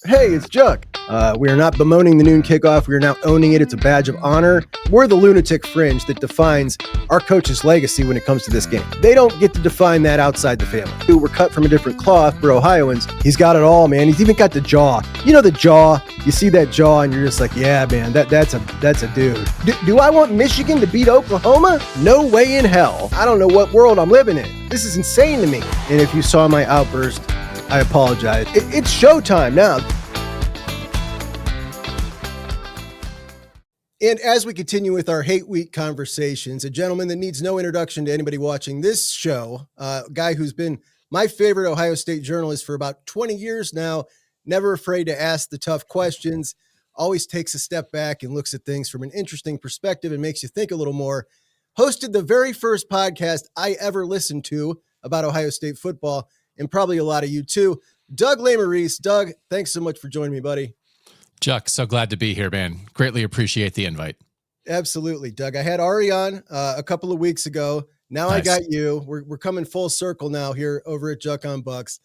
Hey, it's Juck. We are not bemoaning the noon kickoff. We are now owning it. It's a badge of honor. We're the lunatic fringe that defines our coach's legacy when it comes to this game. They don't get to define that outside the family. We're cut from a different cloth for Ohioans. He's got it all, man. He's even got the jaw. You know the jaw. You see that jaw and you're just like, yeah, man, that's a dude. Do I want Michigan to beat Oklahoma? No way in hell. I don't know what world I'm living in. This is insane to me. And if you saw my outburst, I apologize. It's showtime now. And as we continue with our hate week conversations, a gentleman that needs no introduction to anybody watching this show, a guy who's been my favorite Ohio State journalist for about 20 years now, never afraid to ask the tough questions, always takes a step back and looks at things from an interesting perspective and makes you think a little more. Hosted the very first podcast I ever listened to about Ohio State football, and probably a lot of you too. Doug Lesmerises. Doug, thanks so much for joining me, buddy. Juck, so glad to be here, man. Greatly appreciate the invite. Absolutely, Doug. I had Ari on a couple of weeks ago. Now nice. I got you. We're coming full circle now here over at Juck on Bucks.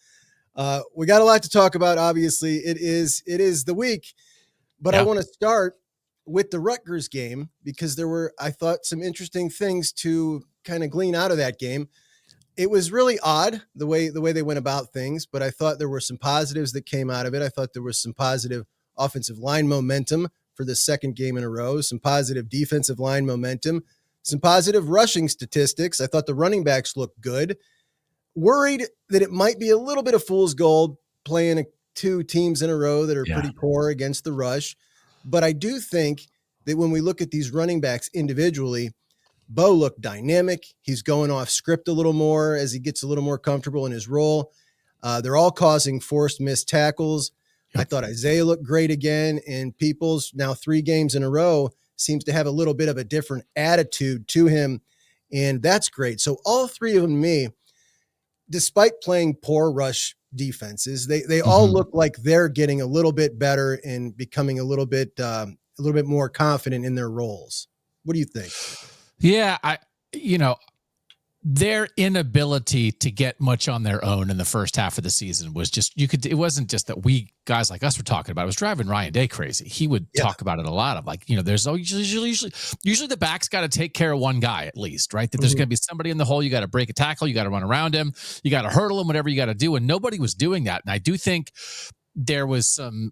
We got a lot to talk about. Obviously, it is the week, but I want to start with the Rutgers game because there were, I thought, some interesting things to kind of glean out of that game. It was really odd the way they went about things, but I thought there were some positives that came out of it. I thought there was some positive offensive line momentum for the second game in a row, some positive defensive line momentum, some positive rushing statistics. I thought the running backs looked good. Worried that it might be a little bit of fool's gold playing two teams in a row that are pretty poor against the rush. But I do think that when we look at these running backs individually, Bo looked dynamic. He's going off script a little more as he gets a little more comfortable in his role. They're all causing forced missed tackles. I thought Isaiah looked great again, and Peoples, now 3 games in a row, seems to have a little bit of a different attitude to him, and that's great. So all three of them, to me, despite playing poor rush defenses, they all look like they're getting a little bit better and becoming a little bit more confident in their roles. What do you think? Yeah, their inability to get much on their own in the first half of the season was just, it wasn't just that we guys like us were talking about it. It was driving Ryan Day crazy. He would talk about it a lot of like, there's usually the back's got to take care of one guy at least, right? That there's going to be somebody in the hole. You got to break a tackle. You got to run around him. You got to hurdle him, whatever you got to do. And nobody was doing that. And I do think there was some,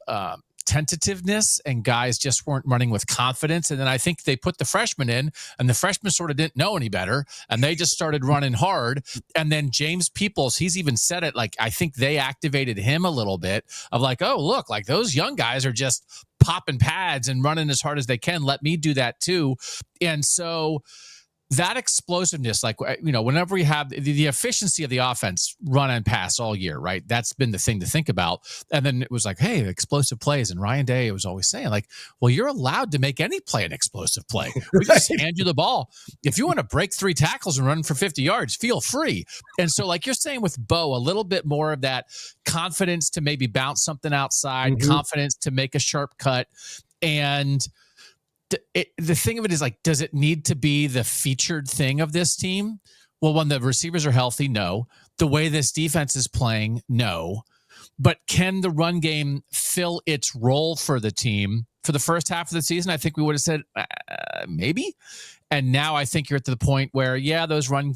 tentativeness and guys just weren't running with confidence. And then I think they put the freshmen in and the freshmen sort of didn't know any better. And they just started running hard. And then James Peoples, he's even said it, like, I think they activated him a little bit of like, oh, look, like those young guys are just popping pads and running as hard as they can. Let me do that too. And so that explosiveness, like, whenever we have the efficiency of the offense, run and pass all year, right? That's been the thing to think about. And then it was like, hey, explosive plays. And Ryan Day was always saying like, well, you're allowed to make any play an explosive play. We just hand you the ball. If you want to break 3 tackles and run for 50 yards, feel free. And so like you're saying with Bo, a little bit more of that confidence to maybe bounce something outside, confidence to make a sharp cut. And the thing of it is like, does it need to be the featured thing of this team? Well, when the receivers are healthy, no. The way this defense is playing, no. But can the run game fill its role for the team for the first half of the season? I think we would have said maybe. And now I think you're at the point where, those run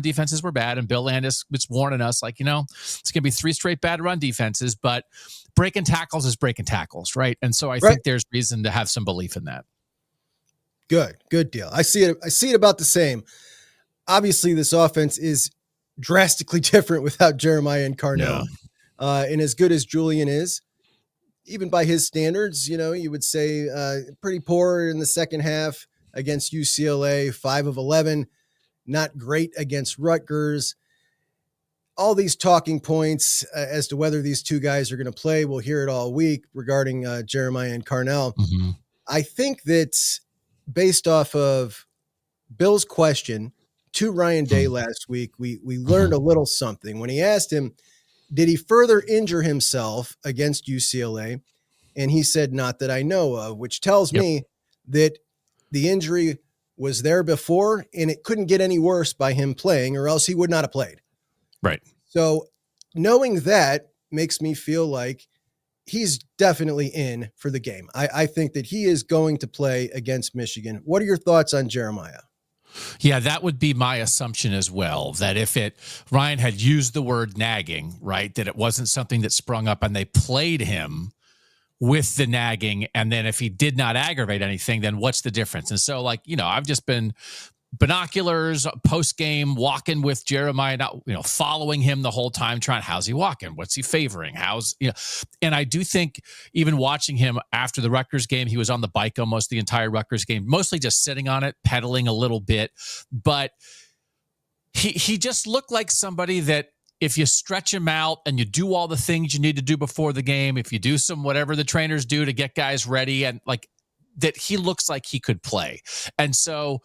defenses were bad. And Bill Landis was warning us like, it's going to be 3 straight bad run defenses, but breaking tackles is breaking tackles, right? And so I think there's reason to have some belief in that. Good deal. I see it about the same. Obviously, this offense is drastically different without Jeremiah and Carnell. And as good as Julian is, even by his standards, you would say pretty poor in the second half against UCLA, 5 of 11, not great against Rutgers. All these talking points as to whether these two guys are going to play, we'll hear it all week regarding Jeremiah and Carnell. I think that based off of Bill's question to Ryan Day last week, we learned a little something. When he asked him, did he further injure himself against UCLA? And he said, not that I know of, which tells me that the injury was there before and it couldn't get any worse by him playing, or else he would not have played. Right. So knowing that makes me feel like he's definitely in for the game. I think that he is going to play against Michigan. What are your thoughts on Jeremiah? Yeah, that would be my assumption as well, that if Ryan had used the word nagging, right, that it wasn't something that sprung up and they played him with the nagging. And then if he did not aggravate anything, then what's the difference? And so, like, I've just been binoculars post game walking with Jeremiah, following him the whole time, trying, how's he walking? What's he favoring? And I do think even watching him after the Rutgers game, he was on the bike almost the entire Rutgers game, mostly just sitting on it, pedaling a little bit. But he just looked like somebody that if you stretch him out and you do all the things you need to do before the game, if you do some whatever the trainers do to get guys ready, and like that, he looks like he could play. And so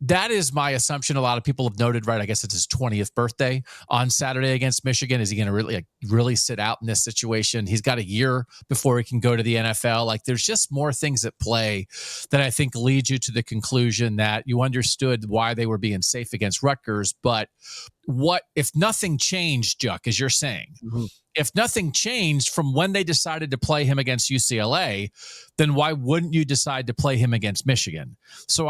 that is my assumption. A lot of people have noted, right? I guess it's his 20th birthday on Saturday against Michigan. Is he going to really sit out in this situation? He's got a year before he can go to the NFL. Like, there's just more things at play that I think lead you to the conclusion that you understood why they were being safe against Rutgers. But what if nothing changed, Juck, as you're saying? Mm-hmm. If nothing changed from when they decided to play him against UCLA, then why wouldn't you decide to play him against Michigan? So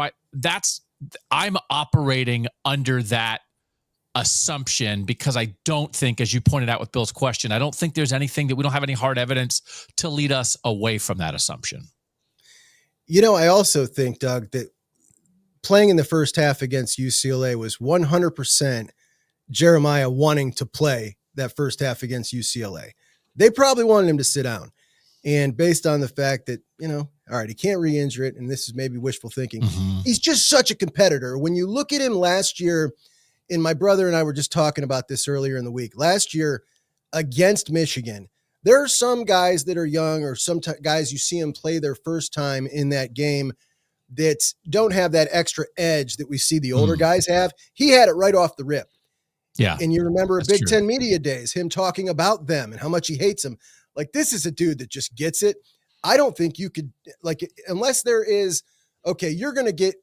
I'm operating under that assumption because I don't think, as you pointed out with Bill's question, I don't think there's anything that we don't have any hard evidence to lead us away from that assumption. I also think, Doug, that playing in the first half against UCLA was 100% Jeremiah wanting to play that first half against UCLA. They probably wanted him to sit down. And based on the fact that, all right, he can't re-injure it, and this is maybe wishful thinking. Mm-hmm. He's just such a competitor. When you look at him last year, and my brother and I were just talking about this earlier in the week, last year against Michigan, there are some guys that are young or some guys you see them play their first time in that game that don't have that extra edge that we see the older guys have. He had it right off the rip. Yeah. And you remember Big Ten Media Days, him talking about them and how much he hates them. Like, this is a dude that just gets it. I don't think you could, unless there is, okay, you're going to get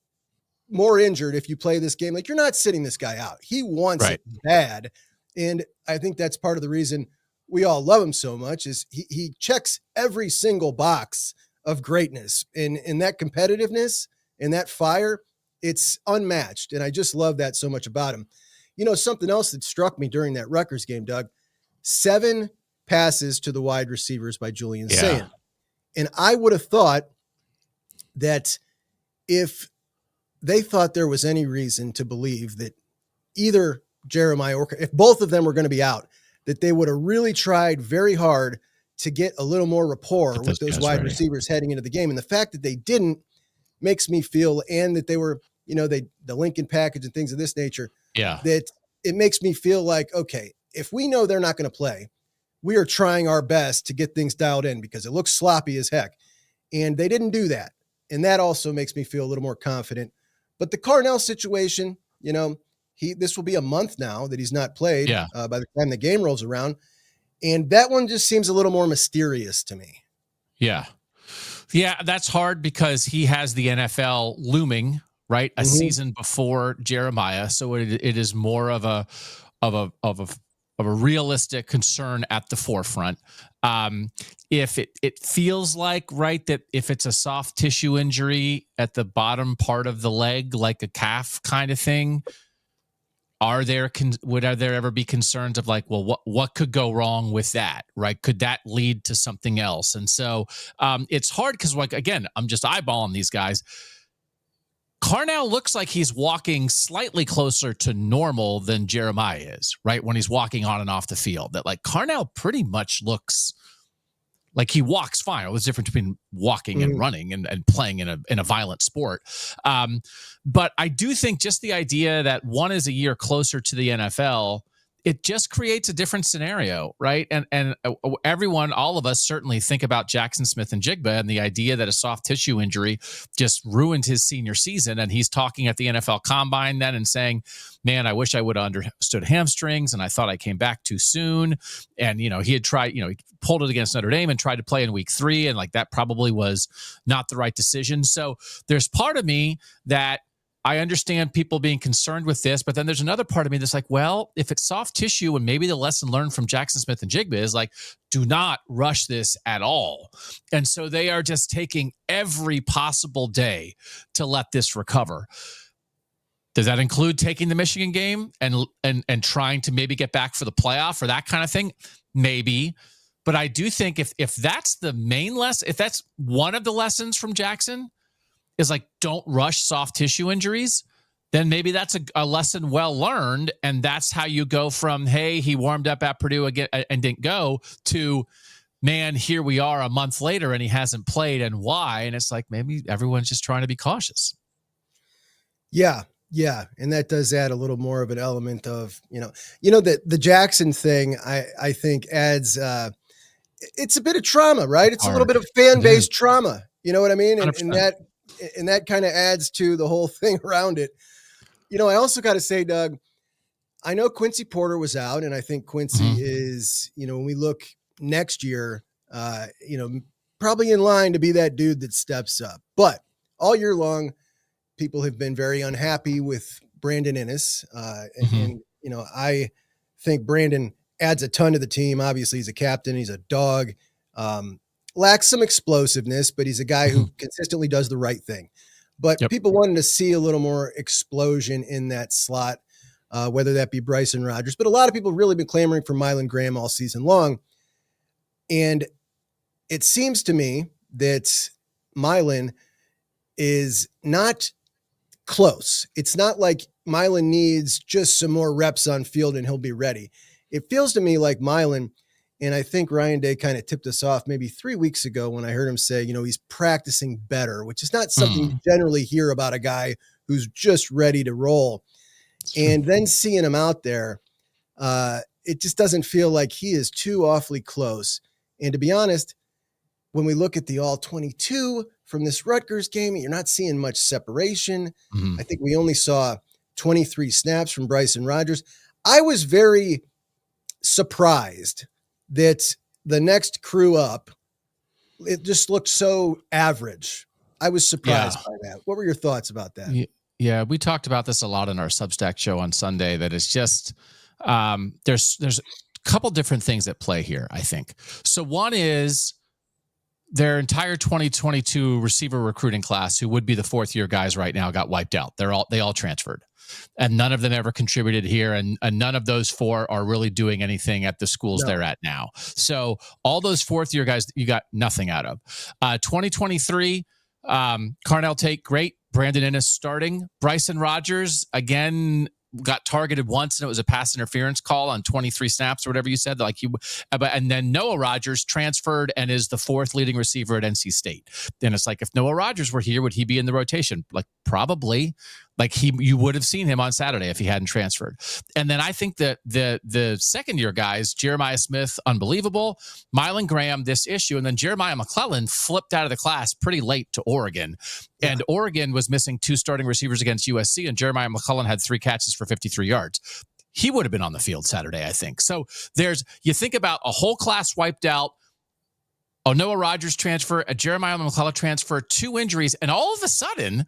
more injured if you play this game. Like, you're not sitting this guy out. He wants it bad. And I think that's part of the reason we all love him so much is he checks every single box of greatness. And that competitiveness and that fire, it's unmatched. And I just love that so much about him. Something else that struck me during that Rutgers game, Doug, 7 passes to the wide receivers by Julian Sayin. And I would have thought that if they thought there was any reason to believe that either Jeremiah or if both of them were going to be out, that they would have really tried very hard to get a little more rapport with those wide receivers heading into the game. And the fact that they didn't makes me feel, and that they were, the Lincoln package and things of this nature, that it makes me feel like, okay, if we know they're not going to play, we are trying our best to get things dialed in because it looks sloppy as heck. And they didn't do that. And that also makes me feel a little more confident. But the Carnell situation, this will be a month now that he's not played by the time the game rolls around. And that one just seems a little more mysterious to me. Yeah. Yeah, that's hard because he has the NFL looming, right? A season before Jeremiah. So it is more of a realistic concern at the forefront. If it feels like, right, that if it's a soft tissue injury at the bottom part of the leg, like a calf kind of thing, would there ever be concerns of like, well, what could go wrong with that, right? Could that lead to something else? And so it's hard because, like, again, I'm just eyeballing these guys. Carnell looks like he's walking slightly closer to normal than Jeremiah is, right? When he's walking on and off the field, that like Carnell pretty much looks like he walks fine. There's a difference between walking and running and playing in a violent sport. But I do think just the idea that one is a year closer to the NFL, it just creates a different scenario, right? And everyone, all of us certainly think about Jackson Smith-Njigba and the idea that a soft tissue injury just ruined his senior season. And he's talking at the NFL Combine then and saying, man, I wish I would have understood hamstrings, and I thought I came back too soon. And, he had tried, he pulled it against Notre Dame and tried to play in week 3, and like that probably was not the right decision. So there's part of me that I understand people being concerned with this, but then there's another part of me that's like, well, if it's soft tissue, and maybe the lesson learned from Jackson Smith and Jigba is like, do not rush this at all. And so they are just taking every possible day to let this recover. Does that include taking the Michigan game and trying to maybe get back for the playoff or that kind of thing? Maybe. But I do think if that's the main lesson, if that's one of the lessons from Jackson, is like, don't rush soft tissue injuries, then maybe that's a lesson well learned. And that's how you go from, hey, he warmed up at Purdue again and didn't go, to, man, here we are a month later and he hasn't played, and why? And it's like, maybe everyone's just trying to be cautious. Yeah. Yeah. And that does add a little more of an element of, that the Jackson thing, I think adds, it's a bit of trauma, right? It's a little bit of fan base trauma. You know what I mean? And that kind of adds to the whole thing around it. I also got to say, Doug, I know Quincy Porter was out, and I think Quincy is, when we look next year, probably in line to be that dude that steps up. But all year long, people have been very unhappy with Brandon Inniss. And I think Brandon adds a ton to the team. Obviously, he's a captain. He's a dog. Lacks some explosiveness, but he's a guy who consistently does the right thing. But people wanted to see a little more explosion in that slot, whether that be Bryson Rodgers. But a lot of people have really been clamoring for Mylan Graham all season long. And it seems to me that Mylan is not close. It's not like Mylan needs just some more reps on field and he'll be ready. It feels to me like Mylan, and I think Ryan Day kind of tipped us off maybe 3 weeks ago when I heard him say, he's practicing better, which is not something you generally hear about a guy who's just ready to roll. And then seeing him out there, it just doesn't feel like he is too awfully close. And to be honest, when we look at the all 22 from this Rutgers game, you're not seeing much separation. I think we only saw 23 snaps from Bryson Rodgers. I was very surprised that the next crew up, it just looked so average. I was surprised by that. What were your thoughts about that? Yeah, we talked about this a lot in our Substack show on Sunday, that it's just, there's a couple different things at play here, I think. So one is their entire 2022 receiver recruiting class, who would be the fourth year guys right now, got wiped out. They all transferred. And none of them ever contributed here. And none of those four are really doing anything at the schools they're at now. So all those fourth year guys, you got nothing out of. 2023, Carnell Tate, great. Brandon Inniss starting. Bryson Rodgers, again, got targeted once, and it was a pass interference call on 23 snaps or whatever you said. And then Noah Rodgers transferred and is the fourth leading receiver at NC State. Then it's like, if Noah Rodgers were here, would he be in the rotation? Like, probably. Like, you would have seen him on Saturday if he hadn't transferred. And then I think that the second year guys, Jeremiah Smith, unbelievable. Mylan Graham, this issue. And then Jeremiah McClellan flipped out of the class pretty late to Oregon. Yeah. And Oregon was missing 2 starting receivers against USC, and Jeremiah McClellan had 3 catches for 53 yards. He would have been on the field Saturday, I think. So you think about a whole class wiped out, a Noah Rodgers transfer, a Jeremiah McClellan transfer, 2 injuries, and all of a sudden,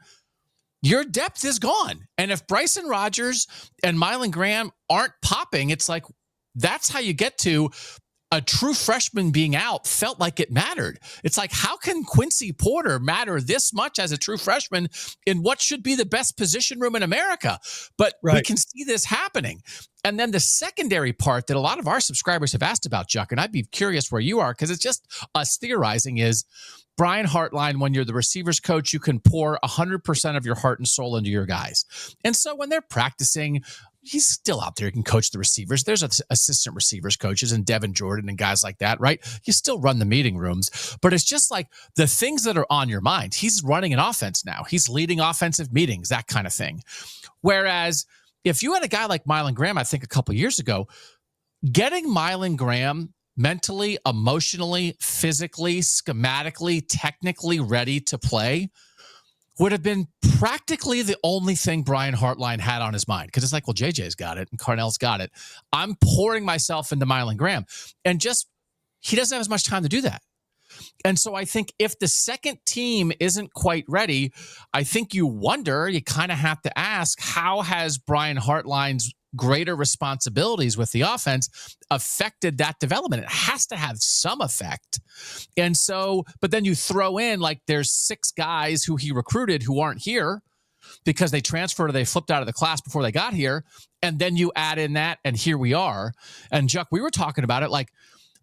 your depth is gone. And if Bryson Rodgers and Mylan Graham aren't popping, it's like, that's how you get to a true freshman being out felt like it mattered. It's like, how can Quincy Porter matter this much as a true freshman in what should be the best position room in America? But we can see this happening. And then the secondary part that a lot of our subscribers have asked about, Juck, and I'd be curious where you are, because it's just us theorizing, is Brian Hartline, when you're the receivers coach, you can pour 100% of your heart and soul into your guys. And so when they're practicing, he's still out there. He can coach the receivers. There's assistant receivers coaches and Devin Jordan and guys like that, right? You still run the meeting rooms, but it's just like the things that are on your mind. He's running an offense now. He's leading offensive meetings, that kind of thing. Whereas if you had a guy like Mylan Graham, I think a couple years ago, getting Mylan Graham mentally, emotionally, physically, schematically, technically ready to play would have been practically the only thing Brian Hartline had on his mind. Because it's like, well, JJ's got it and Carnell's got it. I'm pouring myself into Mylan Graham. And just, he doesn't have as much time to do that. And so I think if the second team isn't quite ready, I think you kind of have to ask, how has Brian Hartline's greater responsibilities with the offense affected that development? It has to have some effect. And so, but then you throw in, like, there's 6 guys who he recruited who aren't here because they transferred or they flipped out of the class before they got here. And then you add in that, and here we are. And Juck, we were talking about it, like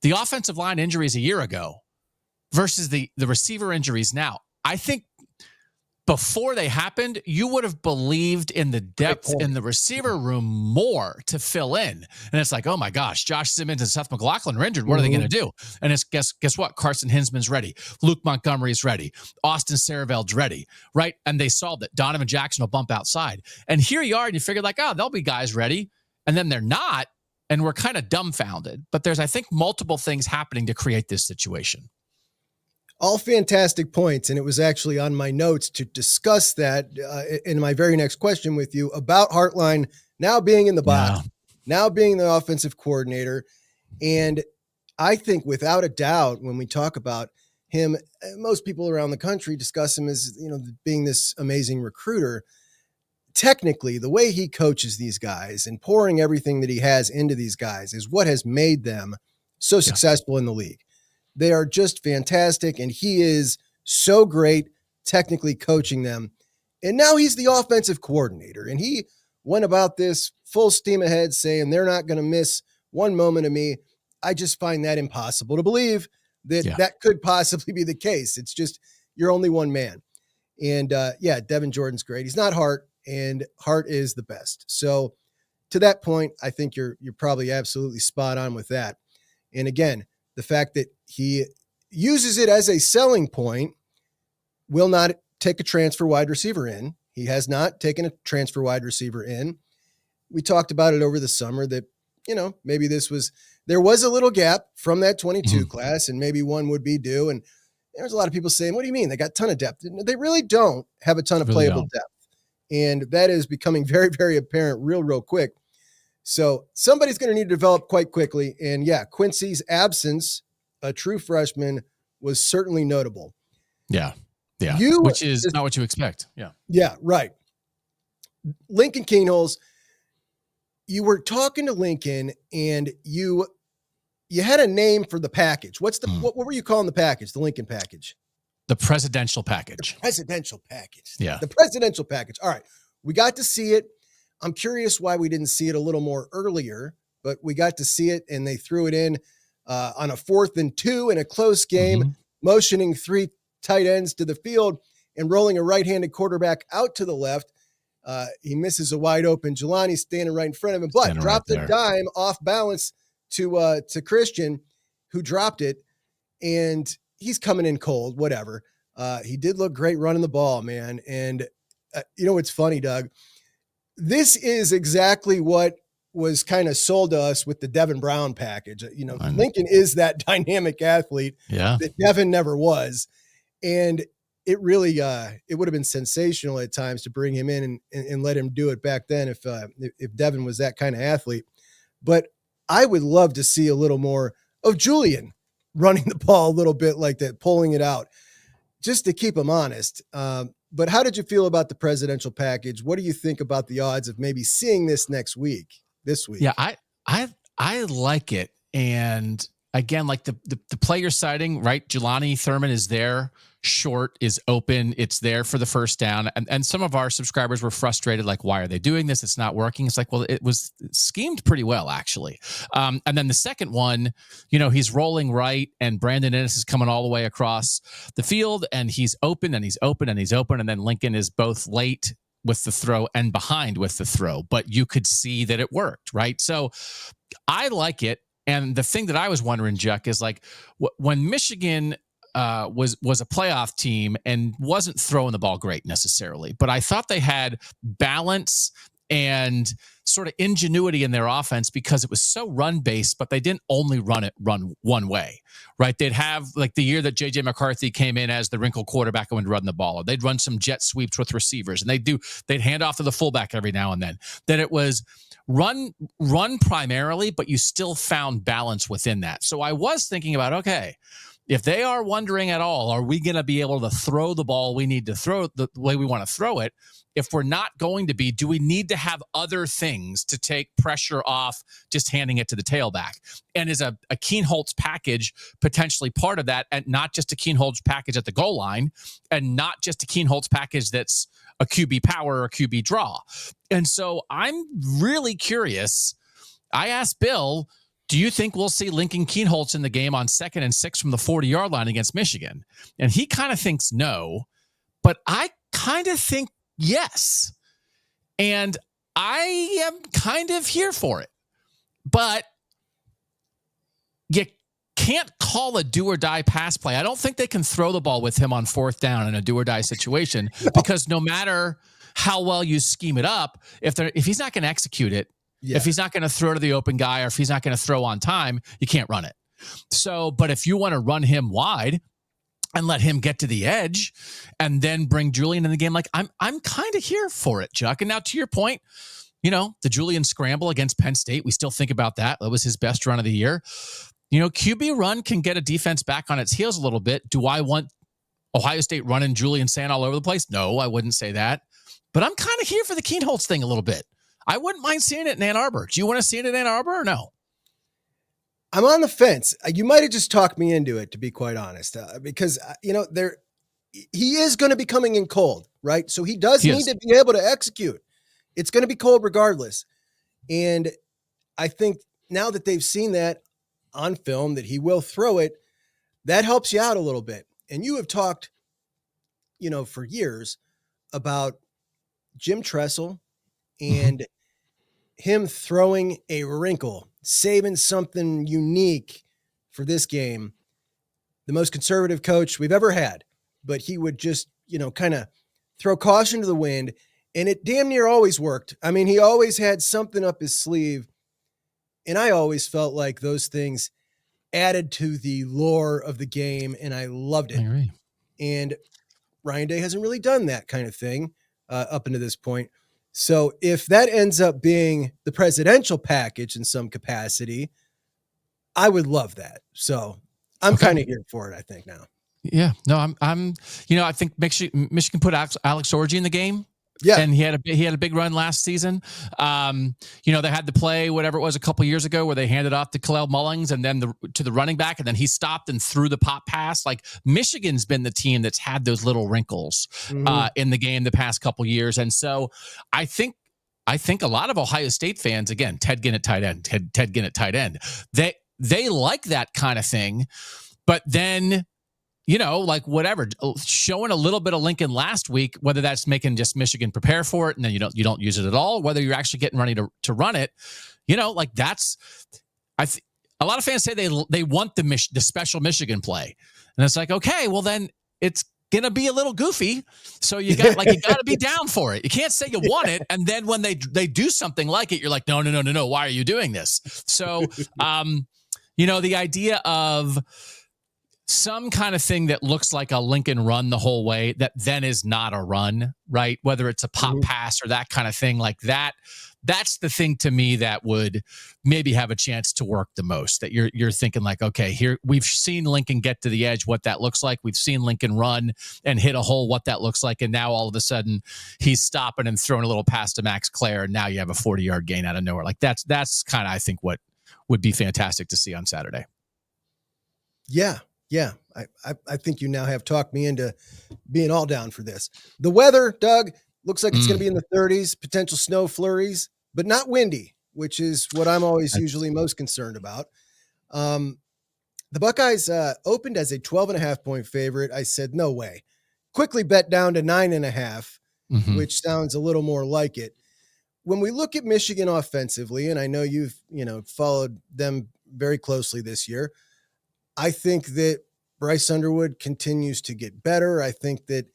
the offensive line injuries a year ago versus the receiver injuries now. I think before they happened, you would have believed in the depth in the receiver room more to fill in. And it's like, oh my gosh, Josh Simmons and Seth McLaughlin are injured. What are they going to do? And it's guess what? Carson Hinsman's ready. Luke Montgomery's ready. Austin Saraveld's ready, right? And they solved it. Donovan Jackson will bump outside. And here you are, and you figure like, oh, there'll be guys ready. And then they're not, and we're kind of dumbfounded. But there's, I think, multiple things happening to create this situation. All fantastic points. And it was actually on my notes to discuss that in my very next question with you about Hartline now being in the box, now being the offensive coordinator. And I think without a doubt, when we talk about him, most people around the country discuss him as, being this amazing recruiter. Technically, the way he coaches these guys and pouring everything that he has into these guys is what has made them so successful in the league. They are just fantastic, and he is so great technically coaching them. And now he's the offensive coordinator, and he went about this full steam ahead saying they're not going to miss one moment of me. I just find that impossible to believe that that could possibly be the case. It's just, you're only one man. And Devin Jordan's great. He's not Hart, and Hart is the best. So to that point, I think you're probably absolutely spot on with that. And again, the fact that he uses it as a selling point, will not take a transfer wide receiver in. He has not taken a transfer wide receiver in. We talked about it over the summer that, maybe there was a little gap from that 22 class, and maybe one would be due. And there's a lot of people saying, what do you mean? They got a ton of depth. They really don't have a ton of playable depth. And that is becoming very, very apparent real quick. So somebody's going to need to develop quite quickly. And Quincy's absence, a true freshman, was certainly notable. Yeah. Which is not what you expect. Yeah. Yeah, right. Lincoln Keenholz, you were talking to Lincoln, and you had a name for the package. What were you calling the package? The Lincoln package? The presidential package. The presidential package. Yeah. The presidential package. All right. We got to see it. I'm curious why we didn't see it a little more earlier, but we got to see it, and they threw it in on a 4th and 2 in a close game, motioning 3 tight ends to the field and rolling a right-handed quarterback out to the left. He misses a wide open Jelani standing right in front of him, but dropped a dime off balance to Christian, who dropped it, and he's coming in cold, whatever. He did look great running the ball, man. And it's funny, Doug. This is exactly what was kind of sold to us with the Devin Brown package. Lincoln is that dynamic athlete that Devin never was. And it really, it would have been sensational at times to bring him in and let him do it back then if Devin was that kind of athlete. But I would love to see a little more of Julian running the ball a little bit like that, pulling it out, just to keep him honest. But how did you feel about the presidential package? What do you think about the odds of maybe seeing this this week? Yeah, I like it. And again, like the player sighting, right? Jelani Thurman is there. Short is open. It's there for the first down. And some of our subscribers were frustrated, like, why are they doing this? It's not working. It's like, well, it was schemed pretty well, actually. And then the second one, he's rolling right, and Brandon Ennis is coming all the way across the field, and he's open, and he's open, and he's open. And then Lincoln is both late with the throw and behind with the throw, but you could see that it worked, right? So I like it. And the thing that I was wondering, Juck, is like when Michigan was a playoff team and wasn't throwing the ball great necessarily, but I thought they had balance and sort of ingenuity in their offense because it was so run-based, but they didn't only run one way, right? They'd have, like, the year that J.J. McCarthy came in as the wrinkle quarterback and would run the ball, or they'd run some jet sweeps with receivers, and they'd hand off to the fullback every now and then. That it was run primarily, but you still found balance within that. So I was thinking about, okay, If they are wondering at all, are we going to be able to throw the ball we need to throw the way we want to throw it? If we're not going to be, do we need to have other things to take pressure off just handing it to the tailback? And is a Keenholz package potentially part of that, and not just a Keenholz package at the goal line, and not just a Keenholz package that's a QB power or a QB draw? And so I'm really curious. I asked Bill, do you think we'll see Lincoln Keenholz in the game on 2nd and 6 from the 40-yard line against Michigan? And he kind of thinks no, but I kind of think yes. And I am kind of here for it. But you can't call a do-or-die pass play. I don't think they can throw the ball with him on 4th down in a do-or-die situation, because no matter how well you scheme it up, if he's not going to execute it, if he's not going to throw to the open guy, or if he's not going to throw on time, you can't run it. So, but if you want to run him wide and let him get to the edge and then bring Julian in the game, like I'm kind of here for it, Chuck. And now to your point, the Julian scramble against Penn State, we still think about that. That was his best run of the year. QB run can get a defense back on its heels a little bit. Do I want Ohio State running Julian Sand all over the place? No, I wouldn't say that. But I'm kind of here for the Keenholz thing a little bit. I wouldn't mind seeing it in Ann Arbor. Do you want to see it in Ann Arbor or no? I'm on the fence. You might have just talked me into it, to be quite honest, because he is going to be coming in cold, right? So he need to be able to execute. It's going to be cold regardless. And I think now that they've seen that on film, that he will throw it, that helps you out a little bit. And you have talked, for years about Jim Tressel and him throwing a wrinkle, saving something unique for this game. The most conservative coach we've ever had, but he would just, kind of throw caution to the wind, and it damn near always worked. I mean, he always had something up his sleeve, and I always felt like those things added to the lore of the game, and I loved it. I agree. And Ryan Day hasn't really done that kind of thing up until this point. So if that ends up being the presidential package in some capacity, I would love that. So I'm kind of here for it, I think, now. Yeah, no, I'm I think Michigan put Alex Orji in the game. Yeah. And he had a big run last season. They had the play, whatever it was, a couple years ago, where they handed off to Kalel Mullings and then to the running back, and then he stopped and threw the pop pass. Like, Michigan's been the team that's had those little wrinkles in the game the past couple years. And so I think a lot of Ohio State fans, again, Ted Ginn at tight end, Ted Ginn at tight end, they like that kind of thing. But then, whatever, showing a little bit of Lincoln last week, whether that's making just Michigan prepare for it and then you don't use it at all, whether you're actually getting ready to run it, that's, a lot of fans say they want the special Michigan play. And it's like, okay, well then it's going to be a little goofy. So you got to be down for it. You can't say you want it. And then when they do something like it, you're like, no. Why are you doing this? So, the idea of some kind of thing that looks like a Lincoln run the whole way, that then is not a run, right? Whether it's a pop pass or that kind of thing like that, that's the thing to me that would maybe have a chance to work the most. That you're thinking like, okay, here we've seen Lincoln get to the edge, what that looks like. We've seen Lincoln run and hit a hole, what that looks like. And now all of a sudden he's stopping and throwing a little pass to Max Clare, and now you have a 40-yard gain out of nowhere. Like that's kind of, I think, what would be fantastic to see on Saturday. Yeah, I think you now have talked me into being all down for this. The weather, Doug, looks like it's going to be in the 30s, potential snow flurries, but not windy, which is what I'm always usually most concerned about. The Buckeyes opened as a 12.5-point favorite. I said, no way. Quickly bet down to 9.5, which sounds a little more like it. When we look at Michigan offensively, and I know you've followed them very closely this year, I think that Bryce Underwood continues to get better. I think that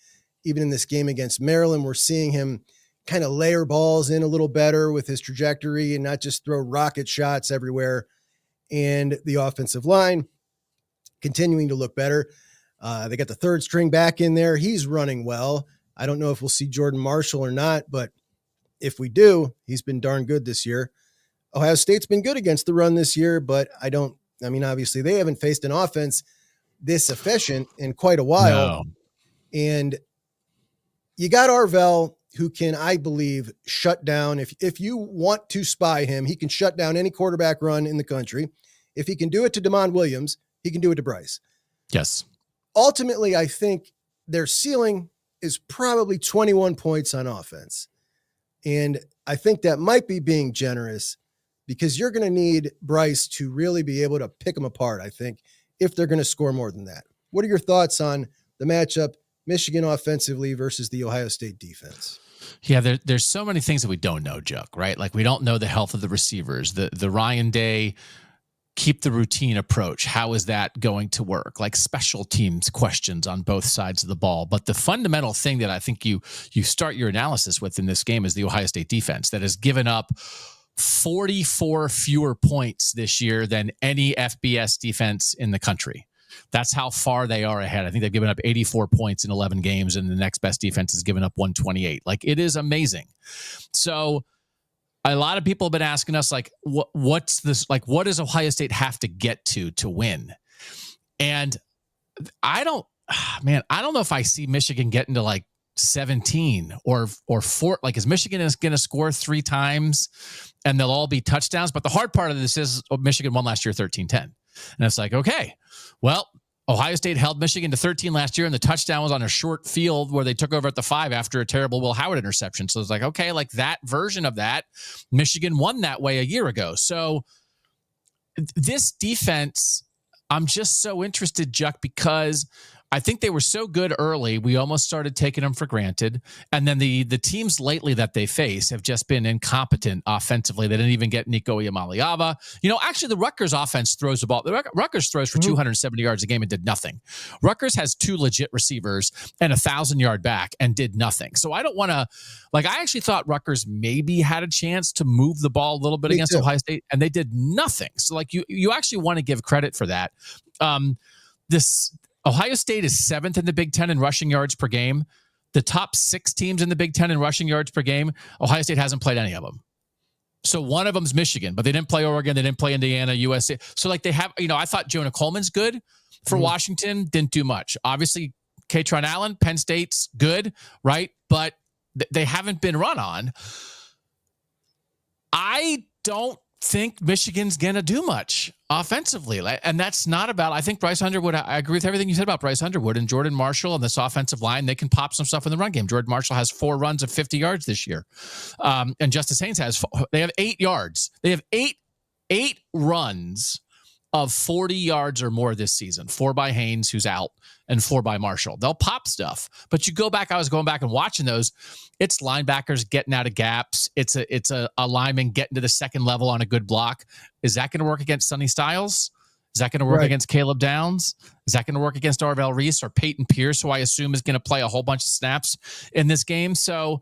even in this game against Maryland, we're seeing him kind of layer balls in a little better with his trajectory and not just throw rocket shots everywhere. And the offensive line continuing to look better. They got the third string back in there. He's running well. I don't know if we'll see Jordan Marshall or not, but if we do, he's been darn good this year. Ohio State's been good against the run this year, but obviously they haven't faced an offense this efficient in quite a while. No. And you got Arvell, who can, I believe, shut down. If you want to spy him, he can shut down any quarterback run in the country. If he can do it to Damon Williams, he can do it to Bryce. Yes. Ultimately, I think their ceiling is probably 21 points on offense. And I think that might be being generous because you're going to need Bryce to really be able to pick them apart, I think, if they're going to score more than that. What are your thoughts on the matchup, Michigan offensively versus the Ohio State defense? Yeah, there's so many things that we don't know, Juck, right? Like we don't know the health of the receivers, the Ryan Day keep the routine approach. How is that going to work? Like special teams questions on both sides of the ball. But the fundamental thing that I think you start your analysis with in this game is the Ohio State defense that has given up 44 fewer points this year than any FBS defense in the country. That's how far they are ahead. I think they've given up 84 points in 11 games, and the next best defense has given up 128. Like, it is amazing. So a lot of people have been asking us, like, what's this? Like, what does Ohio State have to get to win? And I don't know if I see Michigan getting to like 17 or 4. Like, is Michigan going to score 3 times and they'll all be touchdowns? But the hard part of this is Michigan won last year 13-10. And it's like, okay, well, Ohio State held Michigan to 13 last year, and the touchdown was on a short field where they took over at the 5 after a terrible Will Howard interception. So it's like, okay, like that version of that, Michigan won that way a year ago. So this defense, I'm just so interested, Juck, because I think they were so good early, we almost started taking them for granted. And then the teams lately that they face have just been incompetent offensively. They didn't even get Nico Iamaleava. Actually, the Rutgers offense throws the ball. Rutgers throws for 270 yards a game and did nothing. Rutgers has 2 legit receivers and a 1,000-yard back and did nothing. So I don't want to, like, I actually thought Rutgers maybe had a chance to move the ball a little bit against Ohio State, and they did nothing. So, like, you actually want to give credit for that. Ohio State is 7th in the Big Ten in rushing yards per game. The top 6 teams in the Big Ten in rushing yards per game, Ohio State hasn't played any of them. So one of them's Michigan, but they didn't play Oregon. They didn't play Indiana, USC. So like they have, I thought Jonah Coleman's good for Washington, didn't do much. Obviously, Katron Allen, Penn State's good, right? But they haven't been run on. I don't think Michigan's going to do much offensively. And that's not about, I think Bryce Underwood, I agree with everything you said about Bryce Underwood and Jordan Marshall and this offensive line. They can pop some stuff in the run game. Jordan Marshall has 4 runs of 50 yards this year. And Justice Haynes they have 8 yards. They have eight runs of 40 yards or more this season. 4 by Haynes, who's out, and 4 by Marshall. They'll pop stuff. But you go back, I was going back and watching those. It's linebackers getting out of gaps. It's a lineman getting to the second level on a good block. Is that going to work against Sonny Styles? Is that going to work against Caleb Downs? Is that going to work against Arvell Reese or Peyton Pierce, who I assume is going to play a whole bunch of snaps in this game? So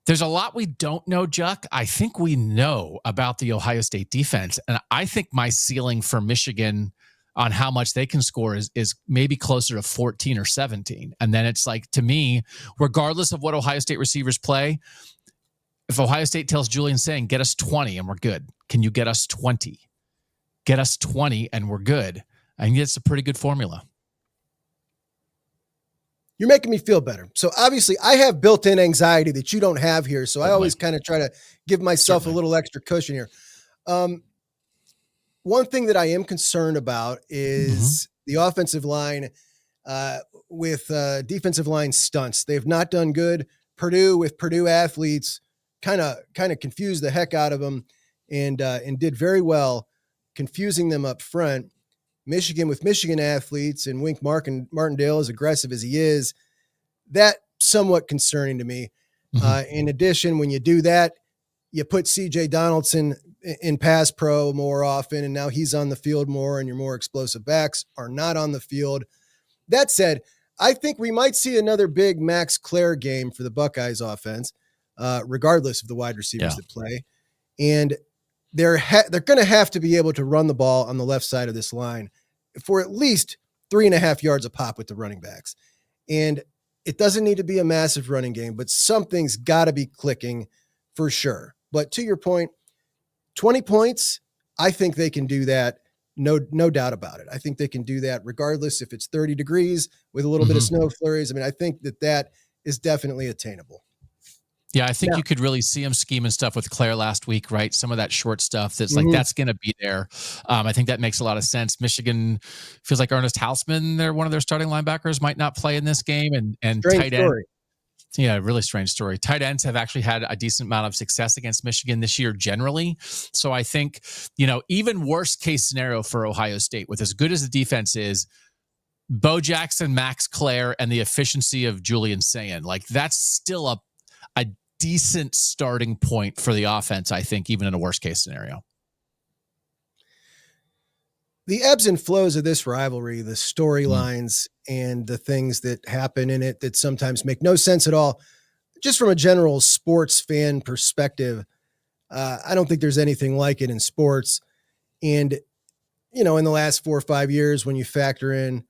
there's a lot we don't know, Juck. I think we know about the Ohio State defense. And I think my ceiling for Michigan on how much they can score is maybe closer to 14 or 17. And then it's like, to me, regardless of what Ohio State receivers play, if Ohio State tells Julian Saying, get us 20 and we're good. Can you get us 20? Get us 20 and we're good. I think it's a pretty good formula. You're making me feel better. So obviously I have built-in anxiety that you don't have here. So I always kind of try to give myself a little extra cushion here. One thing that I am concerned about is the offensive line with defensive line stunts. They've not done good. Purdue with Purdue athletes kind of confused the heck out of them and did very well confusing them up front. Michigan with Michigan athletes and Wink Martindale, as aggressive as he is, that somewhat concerning to me. In addition, when you do that, you put CJ Donaldson in pass pro more often, and now he's on the field more, and your more explosive backs are not on the field. That said, I think we might see another big Max Clare game for the Buckeyes offense, regardless of the wide receivers that play. And they're going to have to be able to run the ball on the left side of this line for at least 3.5 yards a pop with the running backs. And it doesn't need to be a massive running game, but something's got to be clicking for sure. But to your point, 20 points, I think they can do that No doubt about it. I think they can do that regardless if it's 30 degrees with a little bit of snow flurries. I mean, I think that is definitely attainable. Yeah, I think you could really see him scheming stuff with Claire last week, right? Some of that short stuff that's like, that's going to be there. I think that makes a lot of sense. Michigan feels like Ernest Hausman, one of their starting linebackers, might not play in this game. And tight end. Yeah, really strange story. Tight ends have actually had a decent amount of success against Michigan this year generally. So I think, even worst case scenario for Ohio State, with as good as the defense is, Bo Jackson, Max Clare, and the efficiency of Julian Sayin, like that's still a decent starting point for the offense, I think, even in a worst case scenario. The ebbs and flows of this rivalry, the storylines and the things that happen in it that sometimes make no sense at all, just from a general sports fan perspective, I don't think there's anything like it in sports. And, in the last 4 or 5 years, when you factor in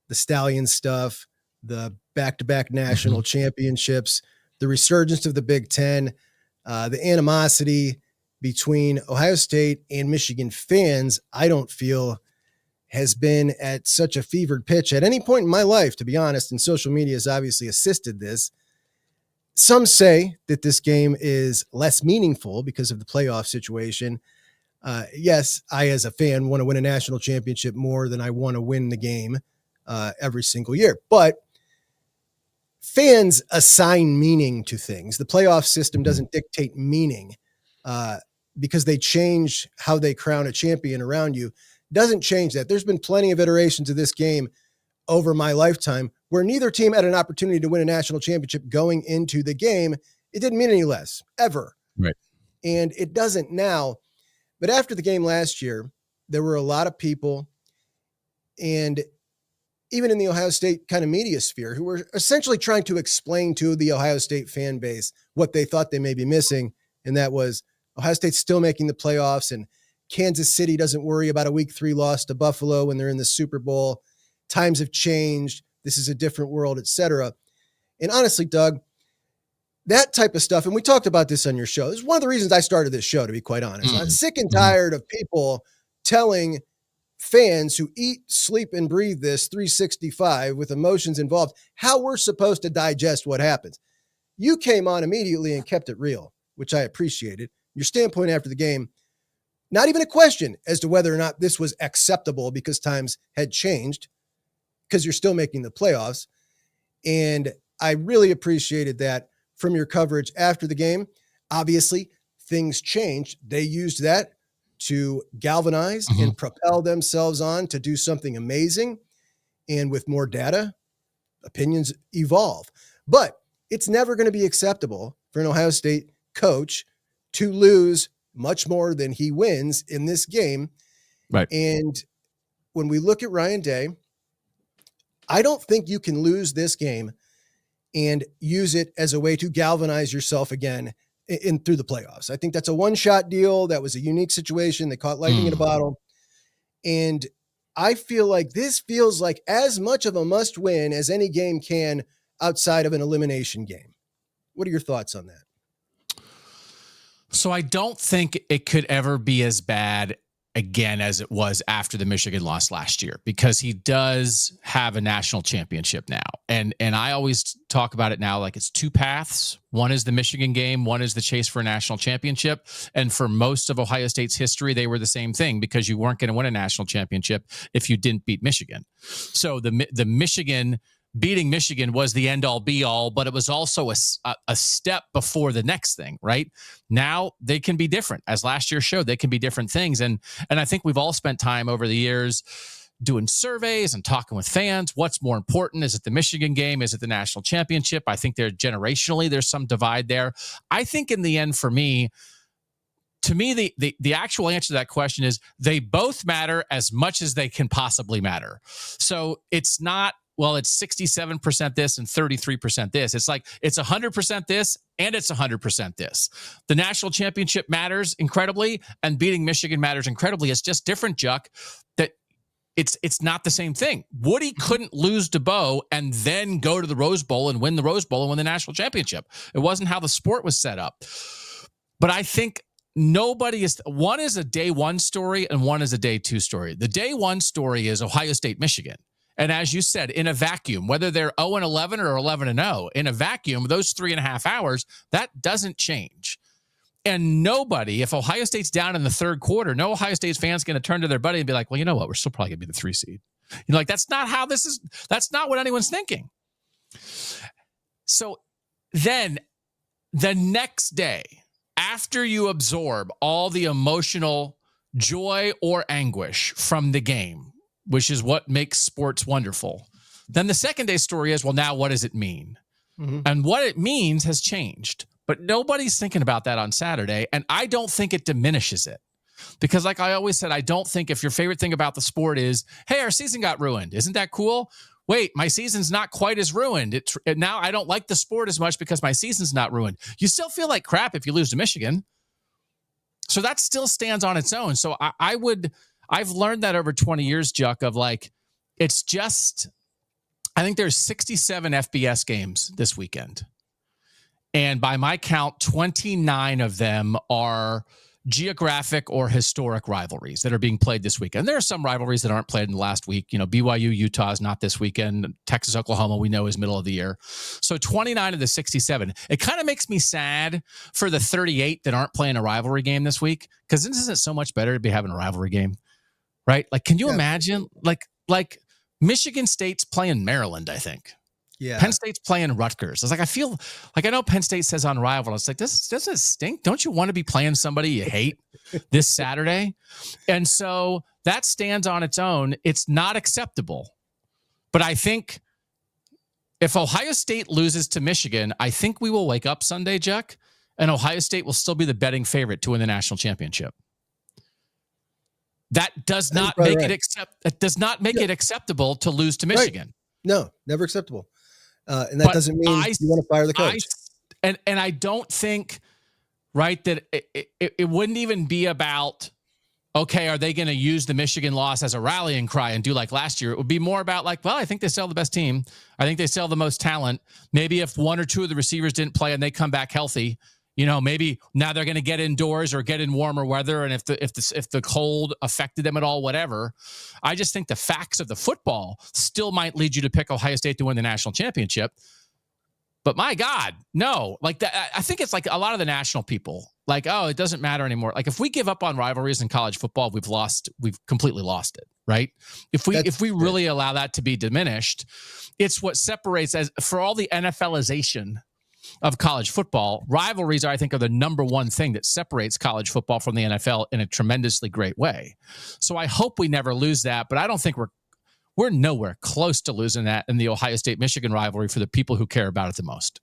the Stallion stuff, the back-to-back national championships, the resurgence of the Big Ten, the animosity between Ohio State and Michigan fans, I don't feel has been at such a fevered pitch at any point in my life, to be honest, and social media has obviously assisted this. Some say that this game is less meaningful because of the playoff situation. Yes, I, as a fan, want to win a national championship more than I want to win the game every single year. But fans assign meaning to things. The playoff system doesn't dictate meaning because they change how they crown a champion around you. Doesn't change that. There's been plenty of iterations of this game over my lifetime where neither team had an opportunity to win a national championship going into the game. It didn't mean any less, ever. Right. And it doesn't now. But after the game last year, there were a lot of people, and even in the Ohio State kind of media sphere, who were essentially trying to explain to the Ohio State fan base what they thought they may be missing. And that was Ohio State's still making the playoffs, and Kansas City doesn't worry about a week 3 loss to Buffalo when they're in the Super Bowl. Times have changed. This is a different world, etc. And honestly, Doug, that type of stuff, and we talked about this on your show, this is one of the reasons I started this show, to be quite honest. I'm sick and tired of people telling fans who eat, sleep, and breathe this 365 with emotions involved how we're supposed to digest what happens. You came on immediately and kept it real, which I appreciated. Your standpoint after the game, not even a question as to whether or not this was acceptable because times had changed, because you're still making the playoffs. And I really appreciated that from your coverage after the game. Obviously, things changed. They used that to galvanize and propel themselves on to do something amazing. And with more data, opinions evolve. But it's never going to be acceptable for an Ohio State coach to lose much more than he wins in this game. Right. And when we look at Ryan Day, I don't think you can lose this game and use it as a way to galvanize yourself again in through the playoffs. I think that's a one-shot deal. That was a unique situation. They caught lightning in a bottle. And I feel like this feels like as much of a must-win as any game can outside of an elimination game. What are your thoughts on that? So I don't think it could ever be as bad again as it was after the Michigan loss last year, because he does have a national championship now. And I always talk about it now like it's two paths. One is the Michigan game. One is the chase for a national championship. And for most of Ohio State's history, they were the same thing, because you weren't going to win a national championship if you didn't beat Michigan. So the Michigan beating Michigan was the end all be all, but it was also a step before the next thing, right? Now they can be different. As last year showed, they can be different things. And I think we've all spent time over the years doing surveys and talking with fans. What's more important? Is it the Michigan game? Is it the national championship? I think there's some divide there. I think in the end, for me, the actual answer to that question is they both matter as much as they can possibly matter. So it's not, well, it's 67% this and 33% this. It's like it's 100% this and it's 100% this. The national championship matters incredibly, and beating Michigan matters incredibly. It's just different, Juck, that it's not the same thing. Woody couldn't lose to Bo and then go to the Rose Bowl and win the Rose Bowl and win the national championship. It wasn't how the sport was set up. But I think one is a day one story and one is a day two story. The day one story is Ohio State, Michigan. And as you said, in a vacuum, whether they're 0-11 or 11-0, in a vacuum, those 3.5 hours, that doesn't change. And nobody, if Ohio State's down in the third quarter, no Ohio State fan's going to turn to their buddy and be like, well, you know what? We're still probably going to be the 3 seed. Like, that's not how this is. That's not what anyone's thinking. So then the next day, after you absorb all the emotional joy or anguish from the game, which is what makes sports wonderful, then the second day story is, well, now what does it mean? Mm-hmm. And what it means has changed. But nobody's thinking about that on Saturday, and I don't think it diminishes it. Because like I always said, I don't think if your favorite thing about the sport is, hey, our season got ruined. Isn't that cool? Wait, my season's not quite as ruined. Now I don't like the sport as much because my season's not ruined. You still feel like crap if you lose to Michigan. So that still stands on its own. So I've learned that over 20 years, Juck, of like, it's just, I think there's 67 FBS games this weekend. And by my count, 29 of them are geographic or historic rivalries that are being played this weekend. There are some rivalries that aren't played in the last week. You know, BYU, Utah is not this weekend. Texas, Oklahoma, we know is middle of the year. So 29 of the 67. It kind of makes me sad for the 38 that aren't playing a rivalry game this week, because this isn't so much better to be having a rivalry game, right? Like, can you imagine? Like Michigan State's playing Maryland, I think. Yeah. Penn State's playing Rutgers. It's like, I feel like, I know Penn State says on Rival, it's like, this doesn't stink. Don't you want to be playing somebody you hate this Saturday? And so that stands on its own. It's not acceptable. But I think if Ohio State loses to Michigan, I think we will wake up Sunday, Jack, and Ohio State will still be the betting favorite to win the national championship. That does not make it acceptable to lose to Michigan. Right. No, never acceptable. And that doesn't mean you want to fire the coach. And I don't think, right, that it wouldn't even be about, okay, are they going to use the Michigan loss as a rallying cry and do like last year? It would be more about like, well, I think they still have the best team. I think they still have the most talent. Maybe if one or two of the receivers didn't play and they come back healthy, you know, maybe now they're going to get indoors or get in warmer weather. And if the cold affected them at all, whatever. I just think the facts of the football still might lead you to pick Ohio State to win the national championship. But my God, no, like that. I think it's like a lot of the national people like, oh, it doesn't matter anymore. Like if we give up on rivalries in college football, we've completely lost it. Right. If we really allow that to be diminished, it's what separates, as for all the NFLization of college football, rivalries are the number one thing that separates college football from the NFL in a tremendously great way. So I hope we never lose that, but I don't think we're nowhere close to losing that in the Ohio State-Michigan rivalry for the people who care about it the most.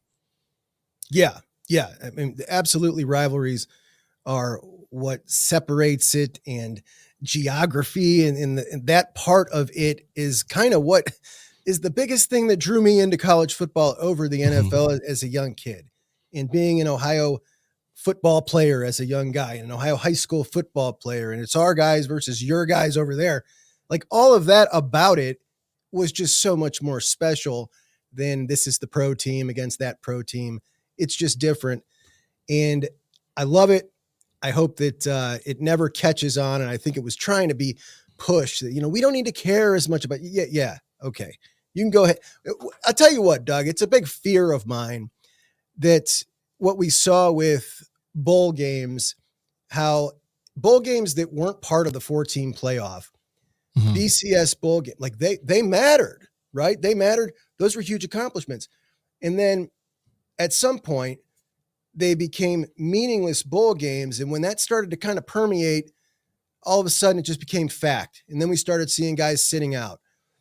Yeah. Yeah. I mean, absolutely, rivalries are what separates it, and geography and that part of it is kind of what is the biggest thing that drew me into college football over the NFL as a young kid, and being an Ohio football player as a young guy, and an Ohio high school football player. And it's our guys versus your guys over there. Like all of that about it was just so much more special than this is the pro team against that pro team. It's just different. And I love it. I hope that it never catches on. And I think it was trying to be pushed that, you know, we don't need to care as much about, yeah. Okay. You can go ahead. I'll tell you what, Doug, it's a big fear of mine that what we saw with bowl games, how bowl games that weren't part of the 14 playoff, BCS bowl game, like they mattered, right? They mattered. Those were huge accomplishments. And then at some point they became meaningless bowl games. And when that started to kind of permeate, all of a sudden it just became fact. And then we started seeing guys sitting out.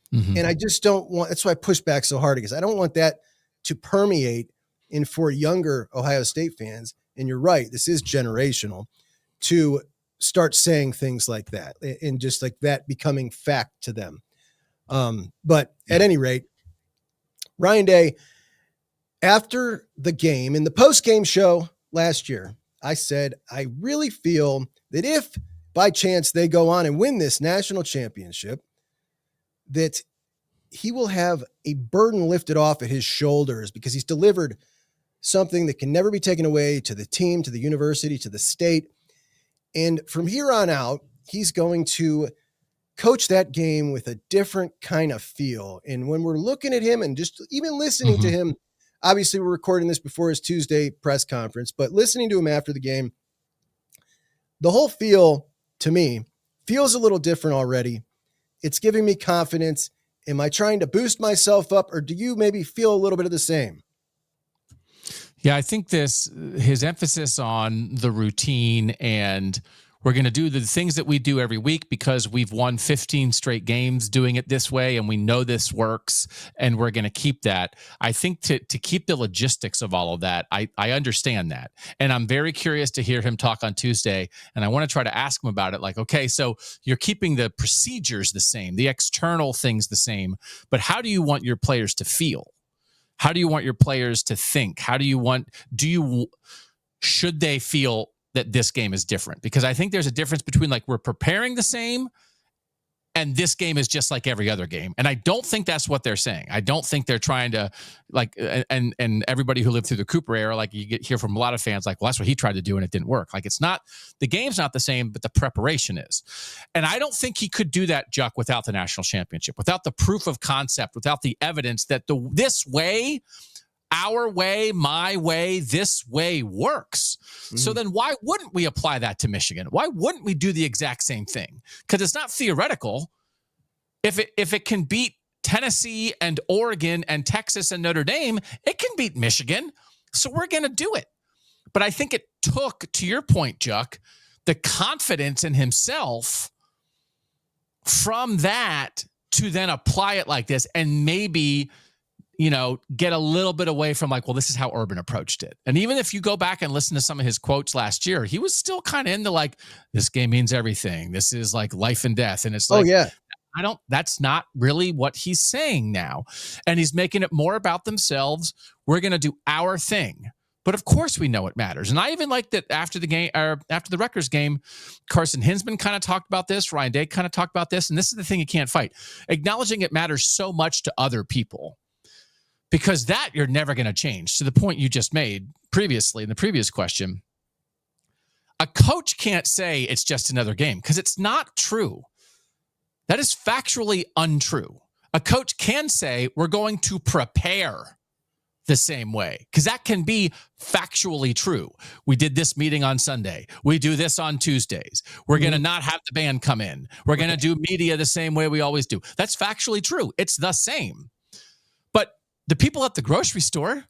And I just don't want, that's why I push back so hard, because I don't want that to permeate in for younger Ohio State fans. And you're right, this is generational, to start saying things like that and just like that becoming fact to them. But at any rate, Ryan Day, after the game, in the post-game show last year, I said, I really feel that if by chance they go on and win this national championship, that he will have a burden lifted off at his shoulders, because he's delivered something that can never be taken away to the team, to the university, to the state. And from here on out, he's going to coach that game with a different kind of feel. And when we're looking at him and just even listening to him, obviously we're recording this before his Tuesday press conference, but listening to him after the game, the whole feel to me feels a little different already. It's giving me confidence. Am I trying to boost myself up, or do you maybe feel a little bit of the same? Yeah, I think his emphasis on the routine, and we're going to do the things that we do every week because we've won 15 straight games doing it this way, and we know this works, and we're going to keep that. I think to keep the logistics of all of that, I understand that. And I'm very curious to hear him talk on Tuesday, and I want to try to ask him about it. Like, okay, so you're keeping the procedures the same, the external things the same, but how do you want your players to feel? How do you want your players to think? Should they feel that this game is different? Because I think there's a difference between like we're preparing the same and this game is just like every other game. And I don't think that's what they're saying. I don't think they're trying to like, and everybody who lived through the Cooper era, like you hear from a lot of fans, like, well, that's what he tried to do and it didn't work. Like the game's not the same, but the preparation is. And I don't think he could do that, Juck, without the national championship, without the proof of concept, without the evidence that this way, our way, my way, this way works. Mm-hmm. So then why wouldn't we apply that to Michigan? Why wouldn't we do the exact same thing? Because it's not theoretical. If it can beat Tennessee and Oregon and Texas and Notre Dame, it can beat Michigan. So we're going to do it. But I think it took, to your point, Juck, the confidence in himself from that to then apply it like this and maybe get a little bit away from like, well, this is how Urban approached it. And even if you go back and listen to some of his quotes last year, he was still kind of into like, this game means everything. This is like life and death. And it's like, that's not really what he's saying now. And he's making it more about themselves. We're going to do our thing. But of course we know it matters. And I even like that after the game, or after the Rutgers game, Carson Hinsman kind of talked about this. Ryan Day kind of talked about this. And this is the thing you can't fight. Acknowledging it matters so much to other people. Because that you're never going to change. To the point you just made previously in the previous question, a coach can't say it's just another game because it's not true. That is factually untrue. A coach can say we're going to prepare the same way because that can be factually true. We did this meeting on Sunday. We do this on Tuesdays. We're going to not have the band come in. We're going to do media the same way we always do. That's factually true. It's the same. But the people at the grocery store,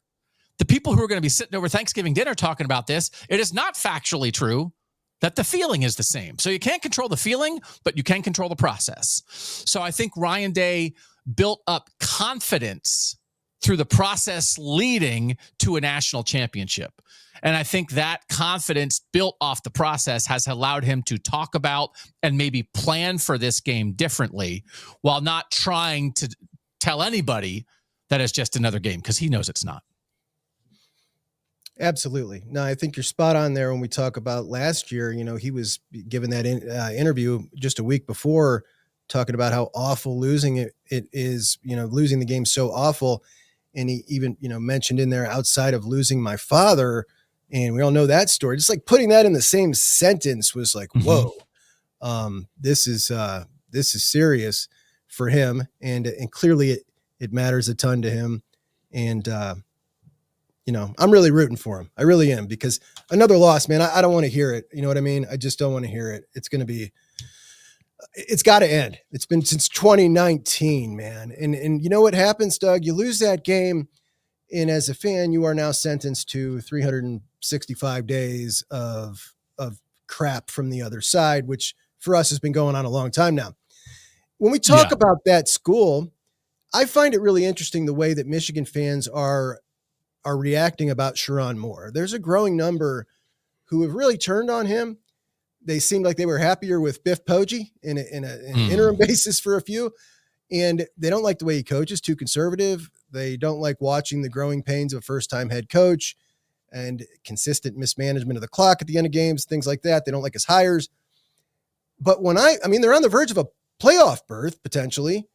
the people who are going to be sitting over Thanksgiving dinner talking about this, it is not factually true that the feeling is the same. So you can't control the feeling, but you can control the process. So I think Ryan Day built up confidence through the process leading to a national championship. And I think that confidence built off the process has allowed him to talk about and maybe plan for this game differently while not trying to tell anybody that it's just another game because he knows it's not. Absolutely. No, I think you're spot on there. When we talk about last year, he was given that interview just a week before talking about how awful losing it is, losing the game so awful. And he even, mentioned in there outside of losing my father. And we all know that story. Just like putting that in the same sentence was like, whoa, this is serious for him. And clearly it matters a ton to him. And, I'm really rooting for him. I really am, because another loss, man, I don't want to hear it. You know what I mean? I just don't want to hear it. It's got to end. It's been since 2019, man. And you know what happens, Doug? You lose that game, and as a fan, you are now sentenced to 365 days of crap from the other side, which for us has been going on a long time now. When we talk about that school, I find it really interesting the way that Michigan fans are reacting about Sharon Moore. There's a growing number who have really turned on him. They seemed like they were happier with Biff Poggi in an interim basis for a few. And they don't like the way he coaches, too conservative. They don't like watching the growing pains of a first-time head coach and consistent mismanagement of the clock at the end of games, things like that. They don't like his hires. But they're on the verge of a playoff berth, potentially.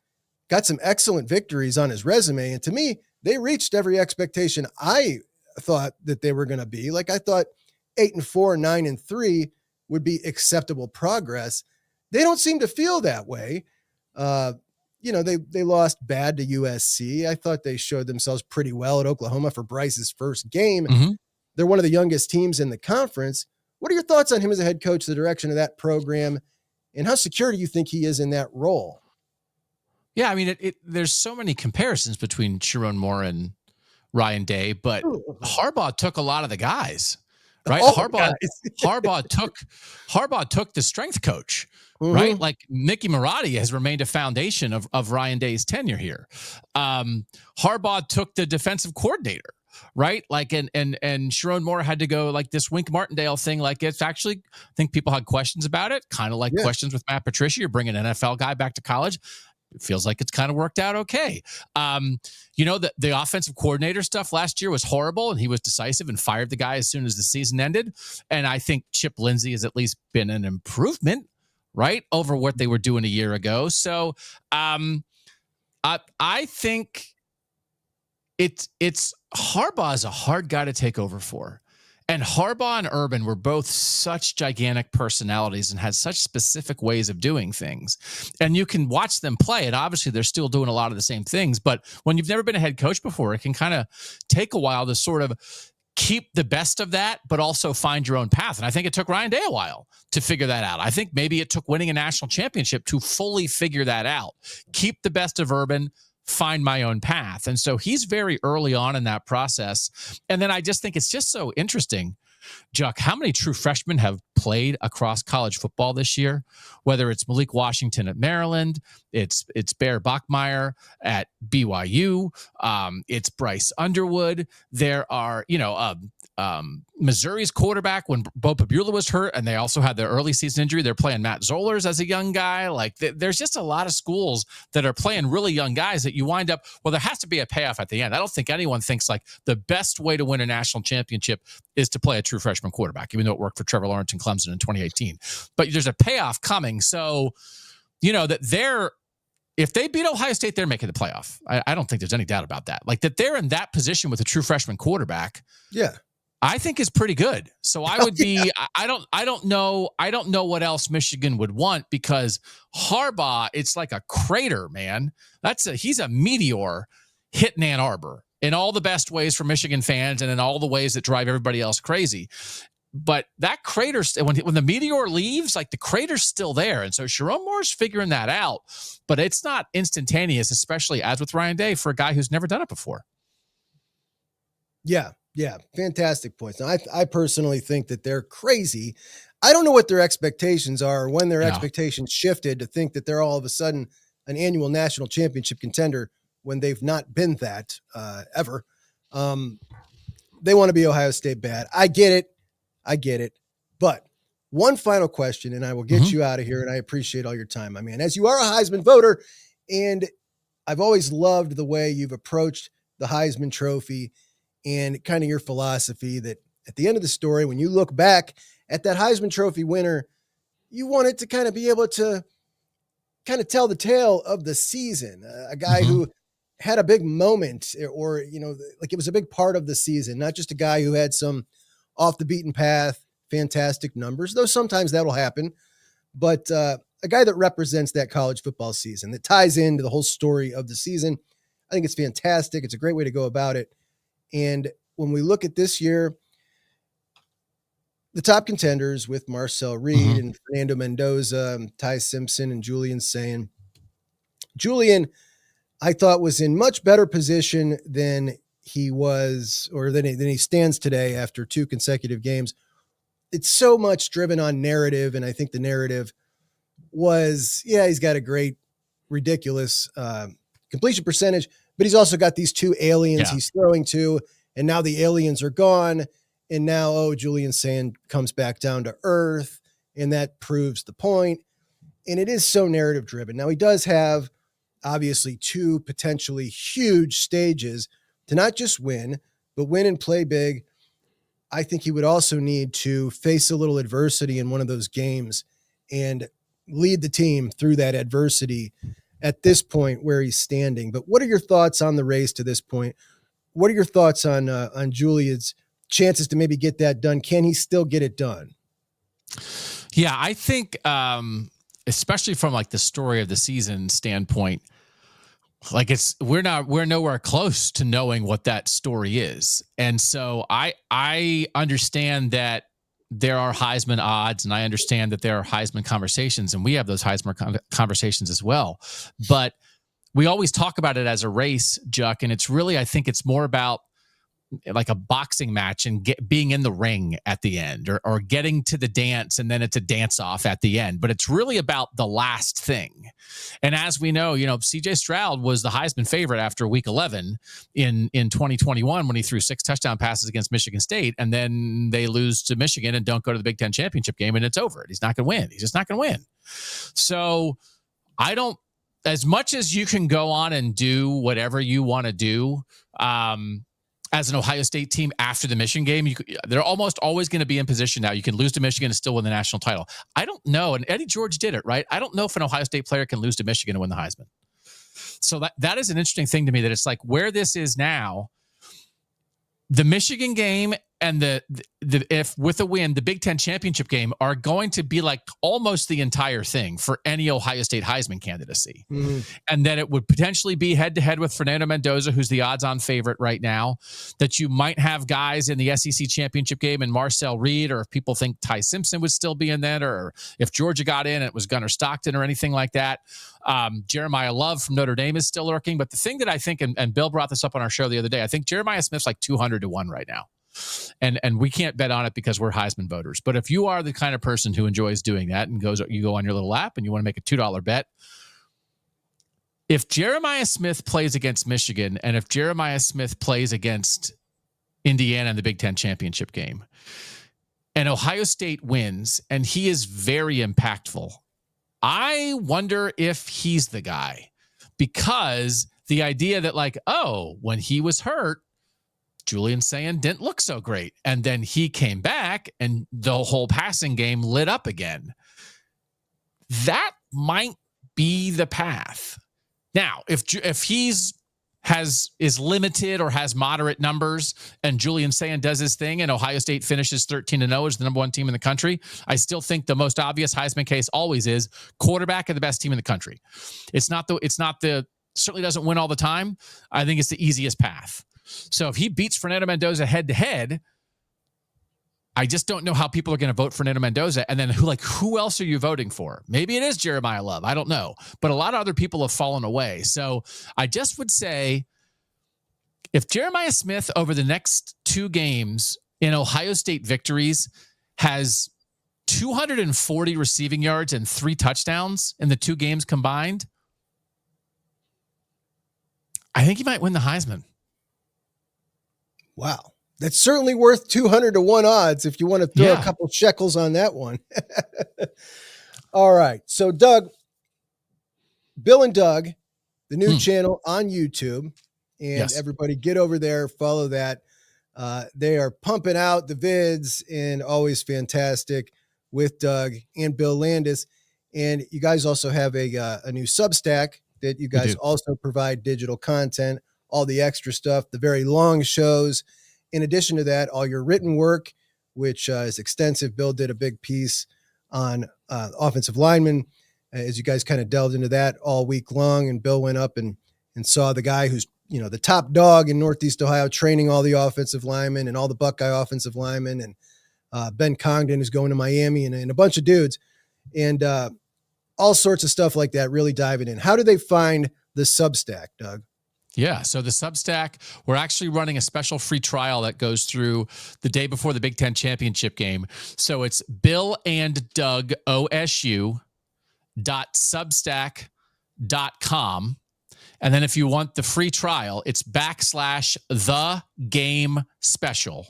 Got some excellent victories on his resume. And to me, they reached every expectation I thought that they were going to be. Like, I thought 8-4, 9-3 would be acceptable progress. They don't seem to feel that way. They lost bad to USC. I thought they showed themselves pretty well at Oklahoma for Bryce's first game. Mm-hmm. They're one of the youngest teams in the conference. What are your thoughts on him as a head coach, the direction of that program, and how secure do you think he is in that role? Yeah, I mean, there's so many comparisons between Sharon Moore and Ryan Day, but Harbaugh took a lot of the guys, right? Harbaugh took the strength coach, right? Like Mickey Marotti has remained a foundation of Ryan Day's tenure here. Harbaugh took the defensive coordinator, right? Like, and Sharon Moore had to go like this Wink Martindale thing. Like, it's actually, I think people had questions about it, kind of like questions with Matt Patricia. You're bringing an NFL guy back to college. It feels like it's kind of worked out okay. The offensive coordinator stuff last year was horrible, and he was decisive and fired the guy as soon as the season ended. And I think Chip Lindsey has at least been an improvement, right, over what they were doing a year ago. So I think it's Harbaugh is a hard guy to take over for. And Harbaugh and Urban were both such gigantic personalities and had such specific ways of doing things. And you can watch them play, and obviously they're still doing a lot of the same things. But when you've never been a head coach before, it can kind of take a while to sort of keep the best of that, but also find your own path. And I think it took Ryan Day a while to figure that out. I think maybe it took winning a national championship to fully figure that out. Keep the best of Urban, find my own path. And so he's very early on in that process. And then I just think it's just so interesting, Juck, how many true freshmen have played across college football this year? Whether it's Malik Washington at Maryland, it's Bear Bachmeier at BYU, it's Bryce Underwood. There are, Missouri's quarterback when Bo Pabula was hurt, and they also had their early season injury. They're playing Matt Zollers as a young guy. Like, there's just a lot of schools that are playing really young guys that you wind up, well, there has to be a payoff at the end. I don't think anyone thinks like the best way to win a national championship is to play a true freshman quarterback, even though it worked for Trevor Lawrence and Clemson in 2018. But there's a payoff coming. So, if they beat Ohio State, they're making the playoff. I don't think there's any doubt about that. Like, that they're in that position with a true freshman quarterback. Yeah. I think is pretty good. So I would be, I don't know what else Michigan would want, because Harbaugh, it's like a crater, man. He's a meteor hitting Ann Arbor in all the best ways for Michigan fans and in all the ways that drive everybody else crazy. But that crater, when the meteor leaves, like, the crater's still there. And so Sharon Moore's figuring that out, but it's not instantaneous, especially as with Ryan Day, for a guy who's never done it before. Yeah. Fantastic points. Now, I personally think that they're crazy. I don't know what their expectations are, or when their expectations shifted to think that they're all of a sudden an annual national championship contender when they've not been that ever. They want to be Ohio State bad. I get it. But one final question, and I will get you out of here, and I appreciate all your time, my man. As you are a Heisman voter, and I've always loved the way you've approached the Heisman Trophy and kind of your philosophy that at the end of the story, when you look back at that Heisman Trophy winner, you want it to kind of be able to kind of tell the tale of the season, a guy who had a big moment, or, like, it was a big part of the season, not just a guy who had some off the beaten path, fantastic numbers, though sometimes that'll happen, but a guy that represents that college football season, that ties into the whole story of the season. I think it's fantastic. It's a great way to go about it. And when we look at this year, the top contenders with Marcel Reed and Fernando Mendoza, Ty Simpson, and Julian Sayin. Julian, I thought, was in much better position than he was, or than he stands today after 2 consecutive games. It's so much driven on narrative, and I think the narrative was, he's got a great, ridiculous completion percentage, but he's also got these 2 aliens he's throwing to, and now the aliens are gone, and now, Julian Sayin comes back down to earth, and that proves the point. And it is so narrative driven. Now, he does have, obviously, 2 potentially huge stages to not just win, but win and play big. I think he would also need to face a little adversity in one of those games and lead the team through that adversity at this point where he's standing. But what are your thoughts on the race to this point? What are your thoughts on Julian's chances to maybe get that done? Can he still get it done? Yeah, I think, especially from like the story of the season standpoint, like we're nowhere close to knowing what that story is. And so I understand that there are Heisman odds, and I understand that there are Heisman conversations, and we have those Heisman conversations as well. But we always talk about it as a race, Juck, and it's really, I think it's more about like a boxing match and being in the ring at the end, or getting to the dance, and then it's a dance off at the end. But it's really about the last thing. And as we know, CJ Stroud was the Heisman favorite after week 11 in 2021 when he threw 6 touchdown passes against Michigan State. And then they lose to Michigan and don't go to the Big Ten championship game, and it's over. He's not going to win. He's just not going to win. So as much as you can go on and do whatever you want to do, as an Ohio State team after the Michigan game, they're almost always going to be in position now. You can lose to Michigan and still win the national title. I don't know. And Eddie George did it, right? I don't know if an Ohio State player can lose to Michigan and win the Heisman. So that is an interesting thing to me, that it's like where this is now, the Michigan game and if with a win, the Big Ten championship game are going to be like almost the entire thing for any Ohio State Heisman candidacy. Mm-hmm. And that it would potentially be head to head with Fernando Mendoza, who's the odds on favorite right now, that you might have guys in the SEC championship game and Marcel Reed, or if people think Ty Simpson would still be in that, or if Georgia got in and it was Gunnar Stockton or anything like that. Jeremiah Love from Notre Dame is still lurking. But the thing that I think, and Bill brought this up on our show the other day, I think Jeremiah Smith's like 200-1 right now. And we can't bet on it because we're Heisman voters. But if you are the kind of person who enjoys doing that and you go on your little app and you want to make a $2 bet, if Jeremiah Smith plays against Michigan and if Jeremiah Smith plays against Indiana in the Big Ten championship game, and Ohio State wins and he is very impactful, I wonder if he's the guy. Because the idea that like, oh, when he was hurt, Julian Sayin didn't look so great. And then he came back and the whole passing game lit up again. That might be the path. Now, if is limited or has moderate numbers and Julian Sayin does his thing and Ohio State finishes 13-0 as the number 1 team in the country, I still think the most obvious Heisman case always is quarterback of the best team in the country. Certainly doesn't win all the time. I think it's the easiest path. So if he beats Fernando Mendoza head to head, I just don't know how people are going to vote for Fernando Mendoza. And then who else are you voting for? Maybe it is Jeremiah Love. I don't know. But a lot of other people have fallen away. So I just would say if Jeremiah Smith over the next 2 games in Ohio State victories has 240 receiving yards and 3 touchdowns in the 2 games combined, I think he might win the Heisman. Wow. That's certainly worth 200-1 odds if you want to throw a couple shekels on that one. All right. So Doug, Bill and Doug, the new channel on YouTube, and everybody get over there, follow that. They are pumping out the vids and always fantastic with Doug and Bill Landis. And you guys also have a new Substack that you guys also provide digital content, all the extra stuff, the very long shows. In addition to that, all your written work, which is extensive. Bill did a big piece on offensive linemen as you guys kind of delved into that all week long. And Bill went up and saw the guy who's, the top dog in Northeast Ohio, training all the offensive linemen and all the Buckeye offensive linemen, and Ben Congdon, who's going to Miami, and a bunch of dudes, and all sorts of stuff like that, really diving in. How do they find the Substack, Doug? Yeah, so the Substack, we're actually running a special free trial that goes through the day before the Big Ten championship game. So it's billanddougosu.substack.com. And then if you want the free trial, it's /the-game special.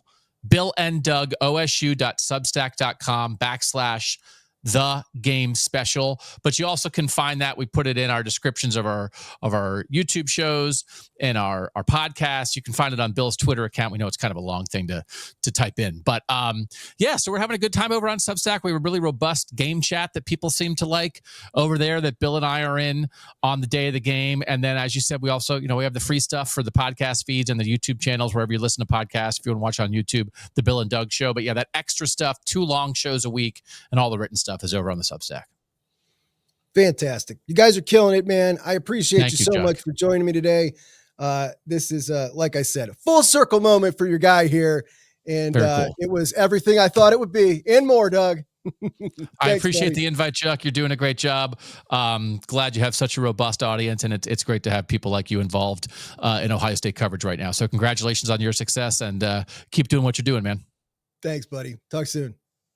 billanddougosu.substack.com /the-game special. But you also can find that. We put it in our descriptions of our YouTube shows and our podcasts. You can find it on Bill's Twitter account. We know it's kind of a long thing to type in. But so we're having a good time over on Substack. We have a really robust game chat that people seem to like over there that Bill and I are in on the day of the game. And then, as you said, we also, we have the free stuff for the podcast feeds and the YouTube channels, wherever you listen to podcasts. If you want to watch on YouTube, the Bill and Doug Show. But yeah, that extra stuff, 2 long shows a week and all the written stuff stuff is over on the Substack. Fantastic. You guys are killing it, man. I appreciate Thank you you, so Chuck. much for joining me today. This is, like I said, a full circle moment for your guy here. And Cool. It was everything I thought it would be and more, Doug. I appreciate the invite, Chuck. You're doing a great job. Glad you have such a robust audience, and it's great to have people like you involved in Ohio State coverage right now. So congratulations on your success, and keep doing what you're doing, man. Thanks, buddy. Talk soon.